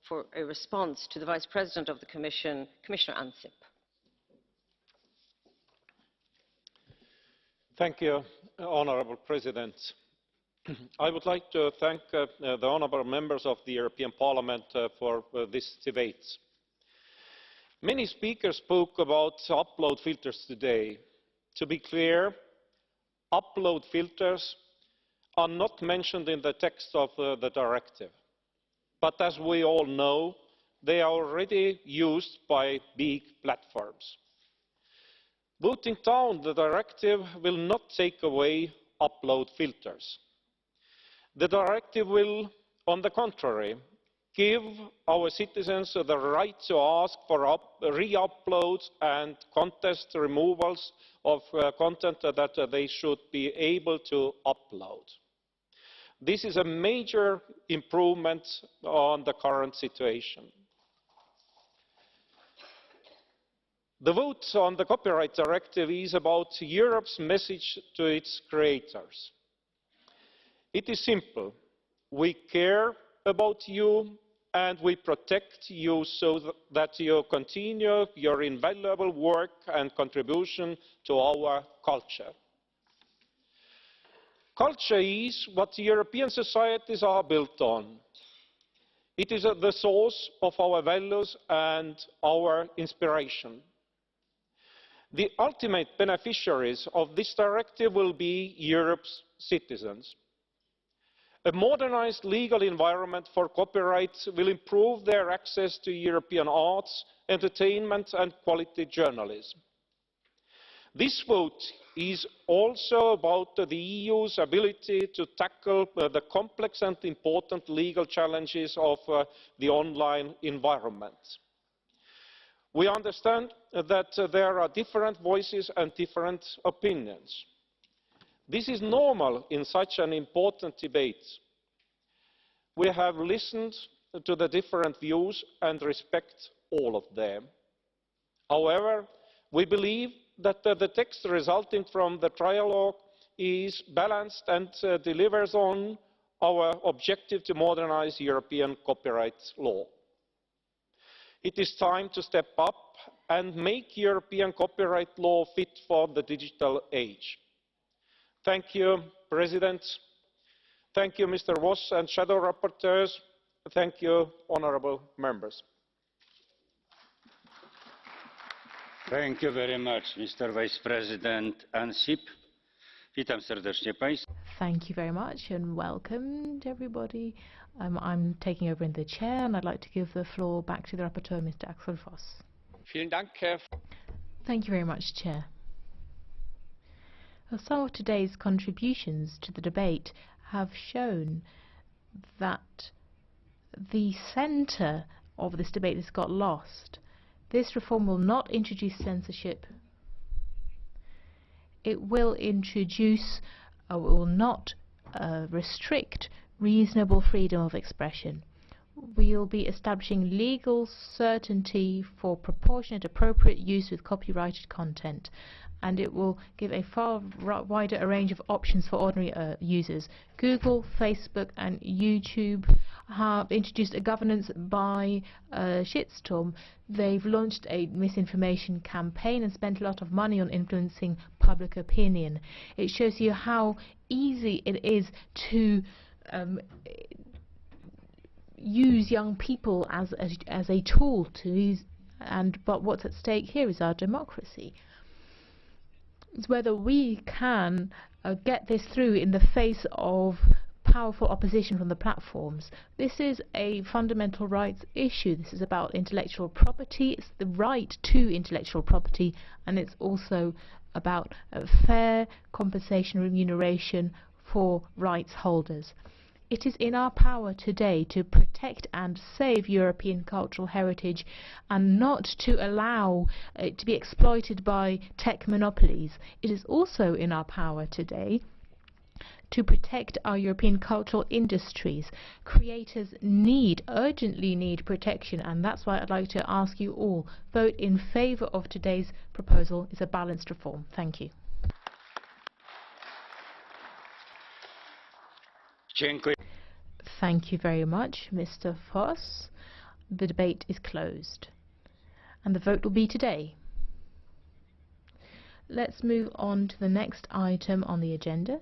for a response to the Vice President of the Commission, Commissioner Ansip. Thank you, Honourable President. I would like to thank the honourable members of the European Parliament for this debate. Many speakers spoke about upload filters today. To be clear, upload filters are not mentioned in the text of the directive. But as we all know, they are already used by big platforms. Voting down the directive will not take away upload filters. The directive will, on the contrary, give our citizens the right to ask for re-uploads and contest removals of content that they should be able to upload. This is a major improvement on the current situation. The vote on the Copyright Directive is about Europe's message to its creators. It is simple. We care about you and we protect you so that you continue your invaluable work and contribution to our culture. Culture is what European societies are built on. It is at the source of our values and our inspiration. The ultimate beneficiaries of this directive will be Europe's citizens. A modernised legal environment for copyright will improve their access to European arts, entertainment and quality journalism. This vote is also about the EU's ability to tackle the complex and important legal challenges of the online environment. We understand that there are different voices and different opinions. This is normal in such an important debate. We have listened to the different views and respect all of them. However, we believe that the text resulting from the trialogue is balanced and delivers on our objective to modernise European copyright law. It is time to step up and make European copyright law fit for the digital age. Thank you, President. Thank you, Mr. Voss and shadow rapporteurs. Thank you, honourable members. Thank you very much, Mr. Vice President Ansip. Witam serdecznie Państwa. Thank you very much and welcome to everybody. I'm taking over in the chair and I'd like to give the floor back to the rapporteur, Mr. Axel Voss. Vielen Dank, Herr. Thank you very much, Chair. Well, some of today's contributions to the debate have shown that the centre of this debate has got lost. This reform will not introduce censorship. It will introduce, or will not restrict reasonable freedom of expression. We will be establishing legal certainty for proportionate, appropriate use with copyrighted content, and it will give a far wider range of options for ordinary users. Google, Facebook and YouTube have introduced a governance by shitstorm. They've launched a misinformation campaign and spent a lot of money on influencing public opinion. It shows you how easy it is to use young people as a tool to use, but what's at stake here is our democracy. It's whether we can get this through in the face of powerful opposition from the platforms. This is a fundamental rights issue. This is about intellectual property. It's the right to intellectual property, and it's also about fair compensation remuneration for rights holders. It is in our power today to protect and save European cultural heritage and not to allow it to be exploited by tech monopolies. It is also in our power today to protect our European cultural industries. Creators urgently need protection, and that's why I'd like to ask you all, vote in favour of today's proposal. It's a balanced reform. Thank you. Thank you very much, Mr. Voss. The debate is closed, and the vote will be today. Let's move on to the next item on the agenda,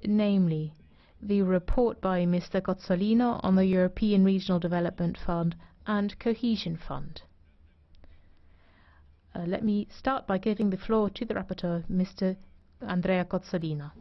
namely the report by Mr. Cozzolino on the European Regional Development Fund and Cohesion Fund. Let me start by giving the floor to the rapporteur, Mr. Andrea Cozzolino.